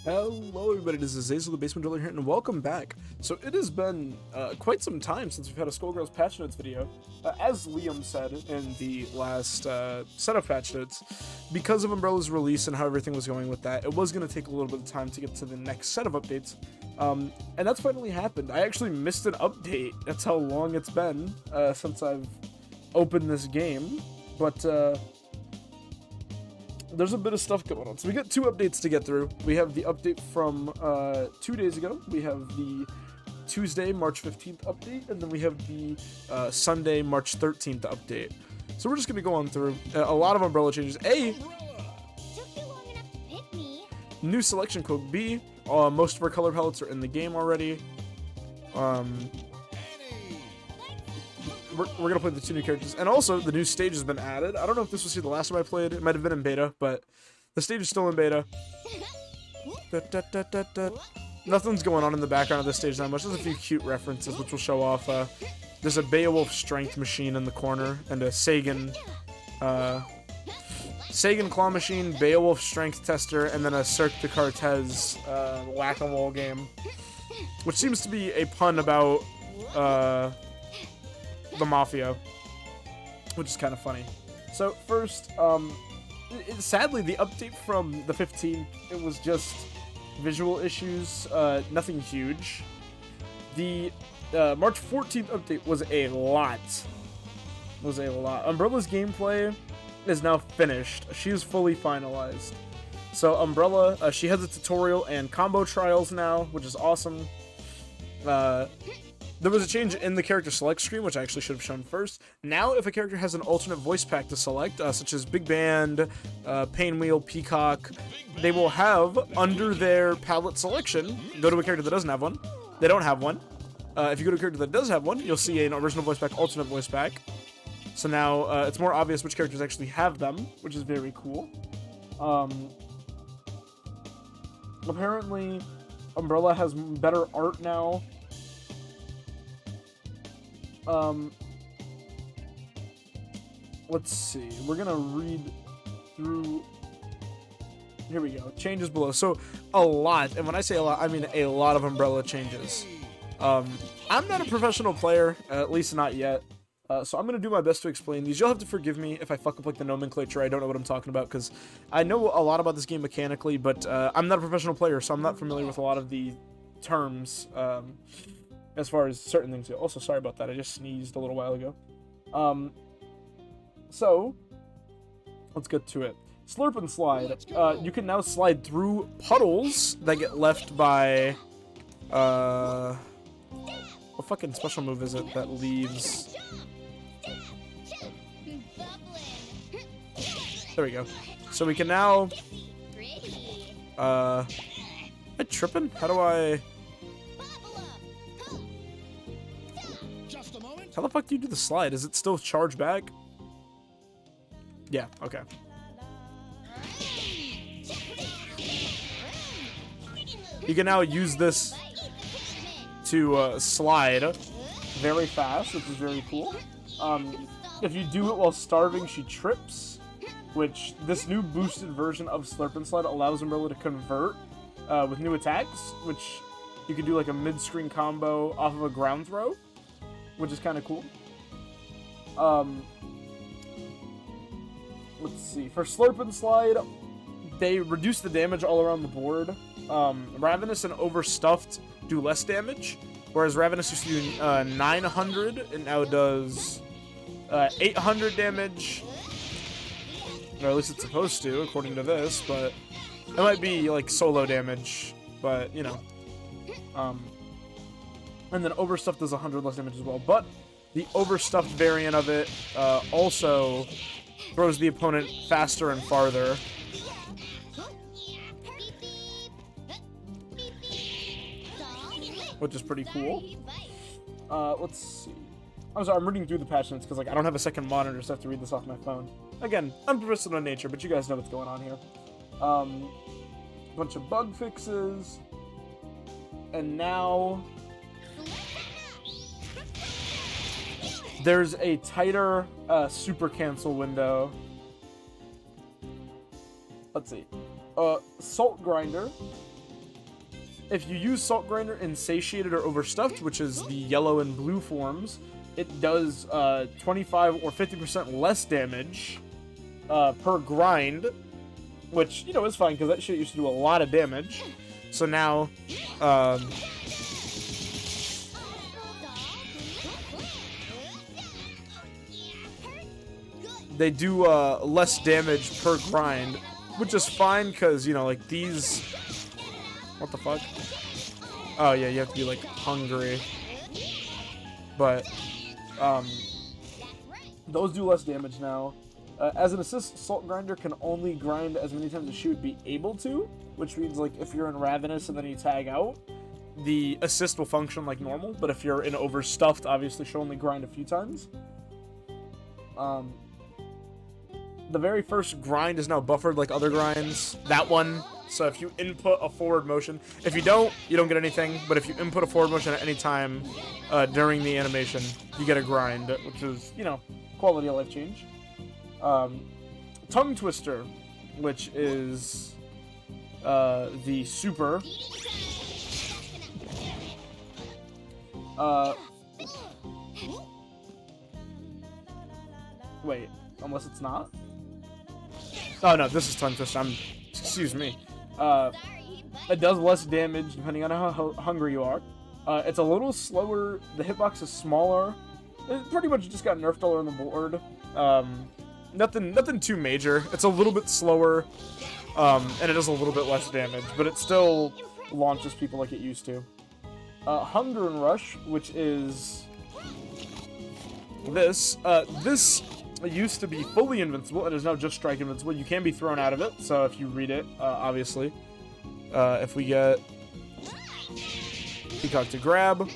Hello everybody, this is Azazel the Basement Driller here, and welcome back. So it has been quite some time since we've had a Skullgirls patch notes video. As Liam said in the last set of patch notes, because of Umbrella's release and how everything was going with that, it was going to take a little bit of time to get to the next set of updates. And that's finally happened. I actually missed an update. That's how long it's been since I've opened this game. But there's a bit of stuff going on. So we got two updates to get through. We have the update from 2 days ago. We have the Tuesday, March 15th update, and then we have the Sunday, March 13th update. So we're just going to go on through a lot of Umbrella changes. A, new selection code. B, most of our color palettes are in the game already. We're gonna play the two new characters, and also the new stage has been added. I don't know if this was here the last time I played. It might have been in beta, but the stage is still in beta. Nothing's going on in the background of this stage that much. There's a few cute references which will show off. There's a Beowulf strength machine in the corner, and a Sagan claw machine, Beowulf strength tester, and then a Cirque de Cortez whack-a-mole game, which seems to be a pun about the Mafia, which is kind of funny. So first, sadly, the update from the 15th, it was just visual issues, nothing huge. The March 14th update was a lot. Umbrella's gameplay is now finished. She is fully finalized. So Umbrella, she has a tutorial and combo trials now, which is awesome. There was a change in the character select screen, which I actually should have shown first. Now, if a character has an alternate voice pack to select, such as Big Band, Painwheel, Peacock, they will have, under their palette selection, go to a character that doesn't have one. They don't have one. If you go to a character that does have one, you'll see an original voice pack, alternate voice pack. So now, it's more obvious which characters actually have them, which is very cool. Apparently, Umbrella has better art now. Let's see. We're gonna read through. Here we go. Changes below. So a lot, and when I say a lot, I mean a lot of Umbrella changes. I'm not a professional player, at least not yet. So I'm gonna do my best to explain these. You'll have to forgive me if I fuck up like the nomenclature. I don't know what I'm talking about because I know a lot about this game mechanically, but I'm not a professional player, so I'm not familiar with a lot of the terms. As far as certain things go. Also, sorry about that. I just sneezed a little while ago. So, let's get to it. Slurp and slide. You can now slide through puddles that get left by... what fucking special move is it that leaves... There we go. So we can now... Am I tripping? How do I... How the fuck do you do the slide? Is it still charged back? Yeah, okay. You can now use this to slide very fast, which is very cool. If you do it while starving, she trips, which this new boosted version of Slurp and Slide allows Umbrella to convert with new attacks, which you can do like a mid-screen combo off of a ground throw, which is kind of cool. Let's see. For Slurp and Slide, they reduce the damage all around the board. Ravenous and Overstuffed do less damage, whereas Ravenous used to do 900, and now does 800 damage. Or at least it's supposed to, according to this, but it might be like solo damage, but you know. And then Overstuffed does 100 less damage as well. But the Overstuffed variant of it also throws the opponent faster and farther. Which is pretty cool. Let's see. I'm sorry, I'm reading through the patch notes because like I don't have a second monitor, so I have to read this off my phone. Again, unprofessional in nature, but you guys know what's going on here. Bunch of bug fixes. And now... there's a tighter super cancel window. Let's see. Salt Grinder if you use Salt Grinder in Satiated or Overstuffed, which is the yellow and blue forms, it does 25 or 50% less damage per grind, which, you know, is fine because that shit used to do a lot of damage. So now, they do less damage per grind, which is fine because, you know, like these... What the fuck? Oh, yeah, you have to be, like, hungry. But, those do less damage now. As an assist, Salt Grinder can only grind as many times as she would be able to, which means, like, if you're in Ravenous and then you tag out, the assist will function like normal, but if you're in Overstuffed, obviously she'll only grind a few times. The very first grind is now buffered like other grinds. That one, so if you input a forward motion, if you don't get anything, but if you input a forward motion at any time during the animation, you get a grind, which is, you know, quality of life change. Tongue Twister, which is the super. Wait, unless it's not? Oh no, this is Tongue Twister. Excuse me. It does less damage depending on how hungry you are. It's a little slower. The hitbox is smaller. It pretty much just got nerfed all around the board. Nothing too major. It's a little bit slower, and it does a little bit less damage, but it still launches people like it used to. Hunger and Rush, which is this. This used to be fully invincible. It is now just strike invincible. You can be thrown out of it, so if you read it, obviously. If we get Peacock to grab.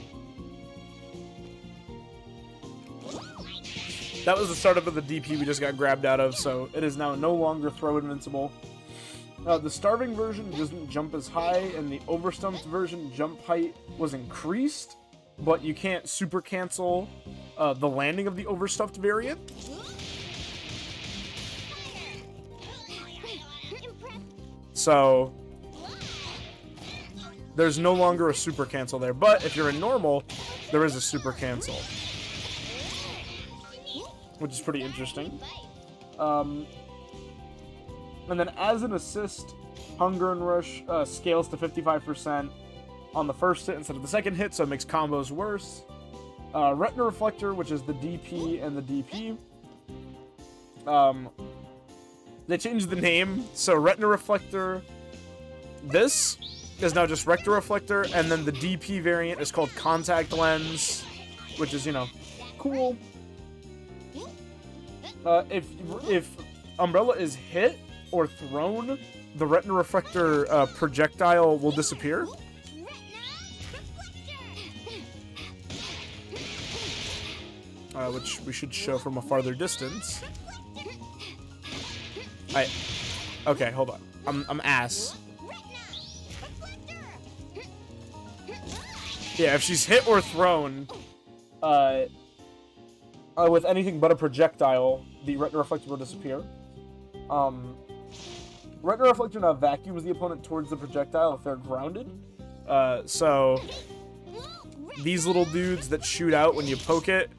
That was the startup of the DP we just got grabbed out of, so it is now no longer throw invincible. The Starving version doesn't jump as high, and the Overstumped version jump height was increased, but you can't super cancel the landing of the Overstuffed variant. So there's no longer a super cancel there, but if you're in normal, there is a super cancel, which is pretty interesting. And then as an assist, Hunger and Rush scales to 55% on the first hit instead of the second hit, so it makes combos worse. Retina Reflector, which is the DP and the DP. They changed the name, so Retina Reflector, this is now just Retina Reflector, and then the DP variant is called Contact Lens, which is, you know, cool. If Umbrella is hit or thrown, the Retina Reflector projectile will disappear. Which we should show from a farther distance. Okay, hold on. I'm ass. Yeah, if she's hit or thrown with anything but a projectile, the Retina Reflector will disappear. Retina Reflector now vacuums the opponent towards the projectile if they're grounded. So these little dudes that shoot out when you poke it,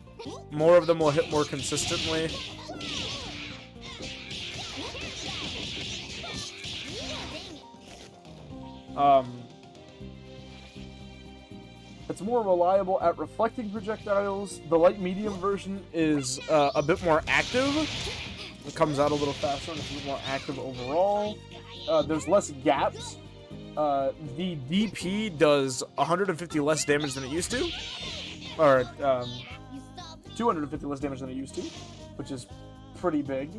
more of them will hit more consistently. It's more reliable at reflecting projectiles. The light medium version is a bit more active. It comes out a little faster and it's a bit more active overall. There's less gaps. The DP does 150 less damage than it used to. Or 250 less damage than it used to, which is pretty big.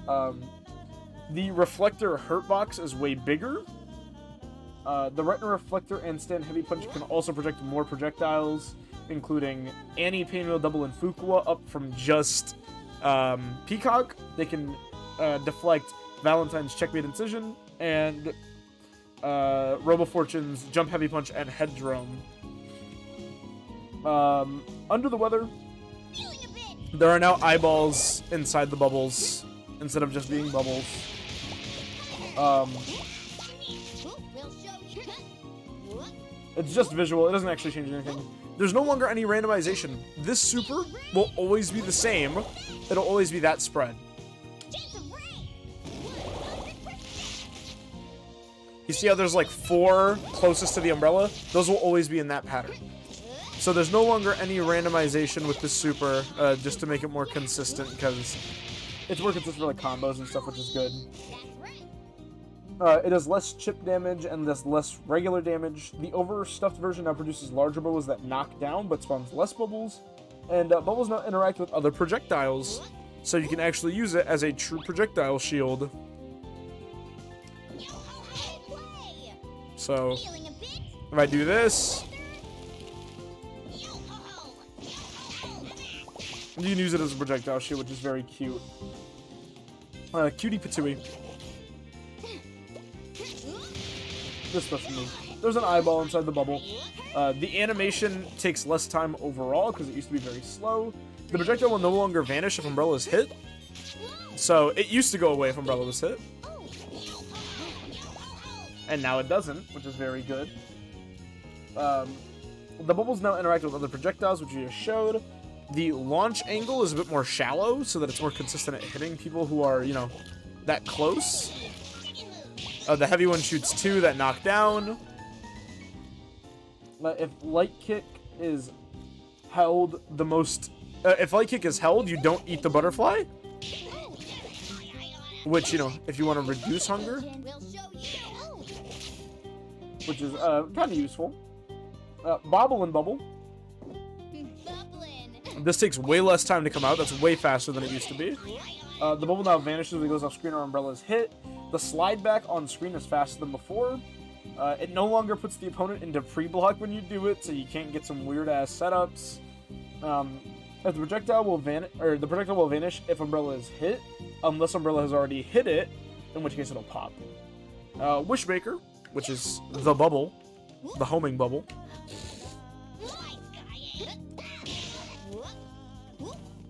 The Reflector hurt box is way bigger. The Retina Reflector and Stand Heavy Punch can also project more projectiles, including Annie, Painwheel, Double, and Fuqua, up from just Peacock. They can deflect Valentine's Checkmate Incision, and Robo Fortune's Jump Heavy Punch and Head Drone. Under the weather, there are now eyeballs inside the bubbles, instead of just being bubbles. It's just visual. It doesn't actually change anything. There's no longer any randomization. This super will always be the same. It'll always be that spread. You see how there's like 4 closest to the umbrella? Those will always be in that pattern. So there's no longer any randomization with this super, just to make it more consistent, because it's more consistent for like combos and stuff, which is good. It does less chip damage and does less regular damage. The overstuffed version now produces larger bubbles that knock down, but spawns less bubbles. And bubbles now interact with other projectiles, so you can actually use it as a true projectile shield. So, if I do this, you can use it as a projectile shield, which is very cute. Cutie patooey. This special move. There's an eyeball inside the bubble. The animation takes less time overall because it used to be very slow. The projectile will no longer vanish if Umbrella is hit. So it used to go away if Umbrella was hit. And now it doesn't, which is very good. The bubbles now interact with other projectiles, which you just showed. The launch angle is a bit more shallow so that it's more consistent at hitting people who are, you know, that close. The heavy one shoots 2 that knock down. If light kick is held the most... if light kick is held, you don't eat the butterfly. Which, you know, if you want to reduce hunger. Which is kind of useful. Bobble and bubble. This takes way less time to come out. That's way faster than it used to be. The bubble now vanishes when it goes off screen or Umbrella is hit. The slide back on screen is faster than before. It no longer puts the opponent into pre-block when you do it, so you can't get some weird-ass setups. The projectile will vanish if Umbrella is hit, unless Umbrella has already hit it, in which case it'll pop. Wishmaker, which is the bubble, the homing bubble.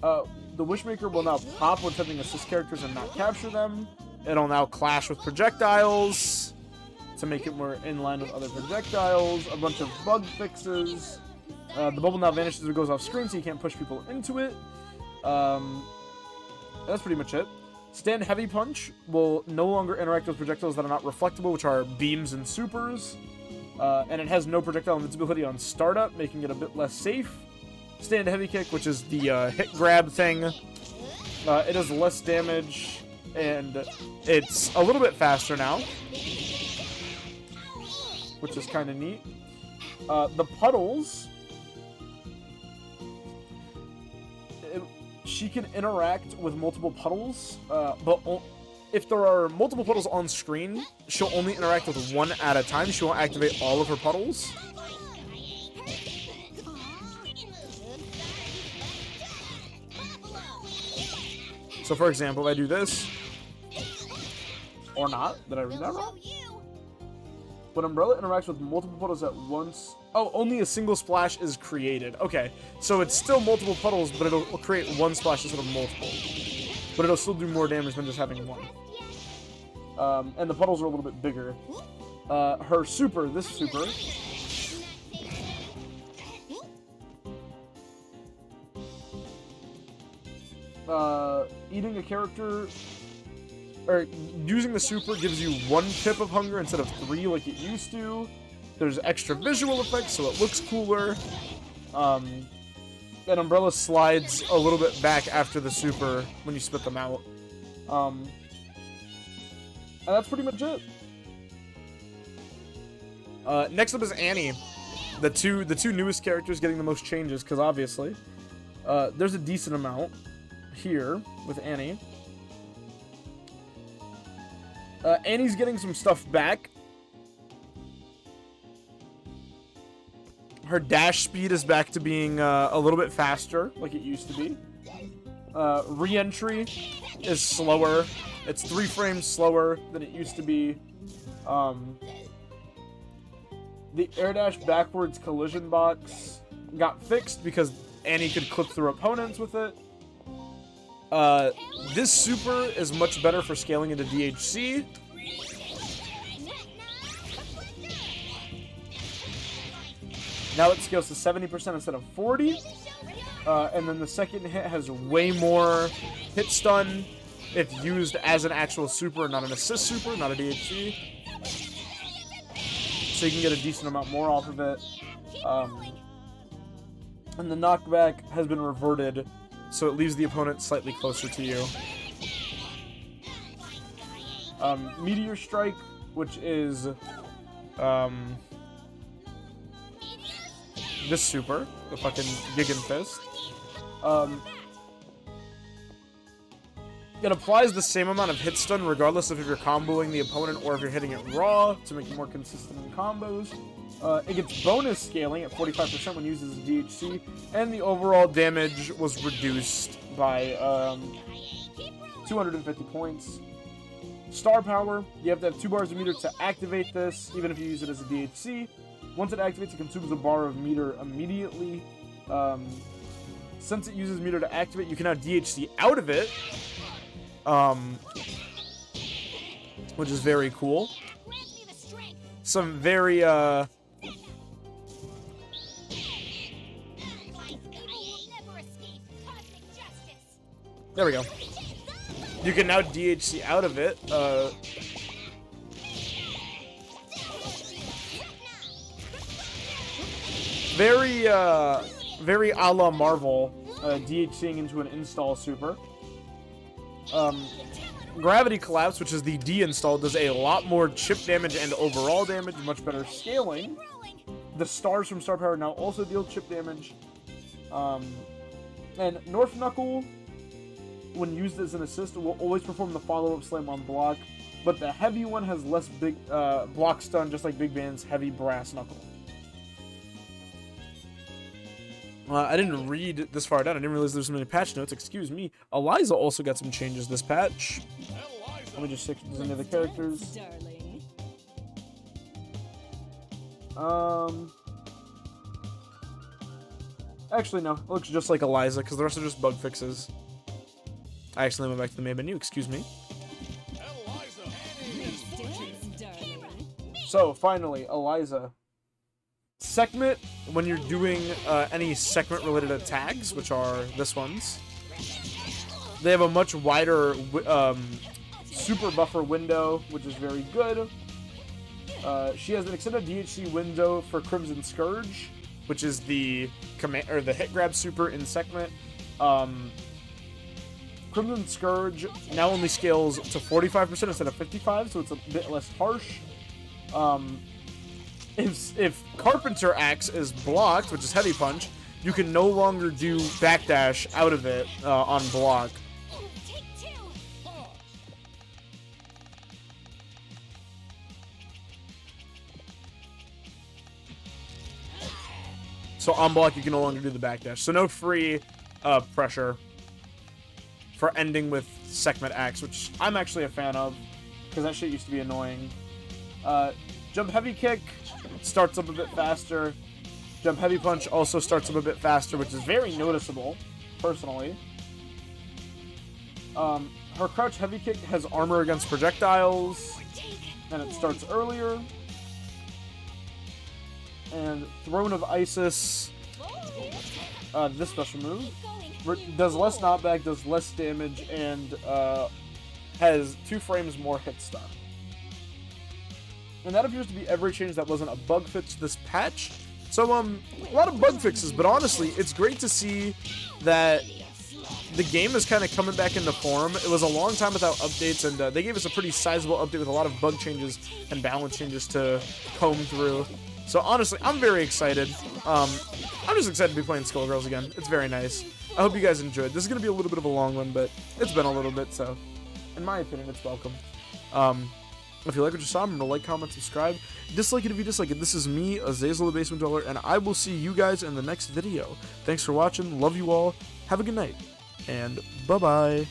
The Wishmaker will now pop when attempting assist characters and not capture them. It'll now clash with projectiles to make it more in line with other projectiles. A bunch of bug fixes. The bubble now vanishes as it goes off screen, so you can't push people into it. That's pretty much it. Stand Heavy Punch will no longer interact with projectiles that are not reflectable, which are beams and supers. And it has no projectile invincibility on startup, making it a bit less safe. Stand Heavy Kick, which is the hit grab thing. It does less damage, and it's a little bit faster now, which is kind of neat. The puddles, she can interact with multiple puddles, but if there are multiple puddles on screen, she'll only interact with one at a time. She won't activate all of her puddles. So, for example, if I do this, or not, did I read that wrong? When Umbrella interacts with multiple puddles at once, oh, only a single splash is created. Okay, so it's still multiple puddles, but it'll create one splash instead of multiple. But it'll still do more damage than just having one. And the puddles are a little bit bigger. Her super, this super, eating a character, or using the super gives you 1 pip of hunger instead of 3 like it used to. There's extra visual effects, so it looks cooler. And Umbrella slides a little bit back after the super when you spit them out. And that's pretty much it. Next up is Annie. The two newest characters getting the most changes, because obviously. There's a decent amount here with Annie. Annie's getting some stuff back. Her dash speed is back to being a little bit faster, like it used to be. Re-entry is slower. It's 3 frames slower than it used to be. The air dash backwards collision box got fixed because Annie could clip through opponents with it. This super is much better for scaling into DHC. Now it scales to 70% instead of 40. And then the second hit has way more hit stun if used as an actual super, not an assist super, not a DHC. So you can get a decent amount more off of it. And the knockback has been reverted, so it leaves the opponent slightly closer to you. Meteor Strike, which is this super, the fucking Gigan Fist. It applies the same amount of hit stun regardless of if you're comboing the opponent or if you're hitting it raw to make it more consistent in combos. It gets bonus scaling at 45% when used as a DHC, and the overall damage was reduced by 250 points. Star Power, you have to have 2 bars of meter to activate this, even if you use it as a DHC. Once it activates, it consumes a bar of meter immediately. Since it uses meter to activate, you can now DHC out of it, which is very cool. Some very, there we go. You can now DHC out of it. Very a la Marvel, DHCing into an install super. Gravity Collapse, which is the deinstall, does a lot more chip damage and overall damage, much better scaling. The stars from Star Power now also deal chip damage. And Nerf Knuckle, when used as an assist, will always perform the follow-up slam on block, but the heavy one has less big block stun, just like Big Band's heavy brass knuckle. I didn't read this far down. I didn't realize there's so many patch notes. Excuse me. Eliza also got some changes this patch. Let me just check if there's any other characters. Actually, no. It looks just like Eliza, because the rest are just bug fixes. I accidentally went back to the main menu. Excuse me. So, finally, Eliza. Segment, when you're doing any segment-related attacks, which are this ones, they have a much wider super buffer window, which is very good. She has an extended DHC window for Crimson Scourge, which is the command or the hit grab super in segment. Crimson Scourge now only scales to 45% instead of 55%, so it's a bit less harsh. If Carpenter Axe is blocked, which is Heavy Punch, you can no longer do backdash out of it on block. So on block, you can no longer do the backdash. So no free pressure for ending with Sekhmet Axe, which I'm actually a fan of, because that shit used to be annoying. Jump Heavy Kick starts up a bit faster. Jump Heavy Punch also starts up a bit faster, which is very noticeable, personally. Her Crouch Heavy Kick has armor against projectiles, and it starts earlier. And Throne of Isis, this special move, does less knockback, does less damage, and has 2 frames more hit stun. And that appears to be every change that wasn't a bug fix this patch. So, a lot of bug fixes, but honestly, it's great to see that the game is kind of coming back into form. It was a long time without updates, and they gave us a pretty sizable update with a lot of bug changes and balance changes to comb through. So, honestly, I'm very excited. I'm just excited to be playing Skullgirls again. It's very nice. I hope you guys enjoyed. This is going to be a little bit of a long one, but it's been a little bit, so in my opinion, it's welcome. If you like what you saw, remember to like, comment, subscribe. Dislike it if you dislike it. This is me, Azazel the Basement Dweller, and I will see you guys in the next video. Thanks for watching. Love you all. Have a good night. And bye-bye.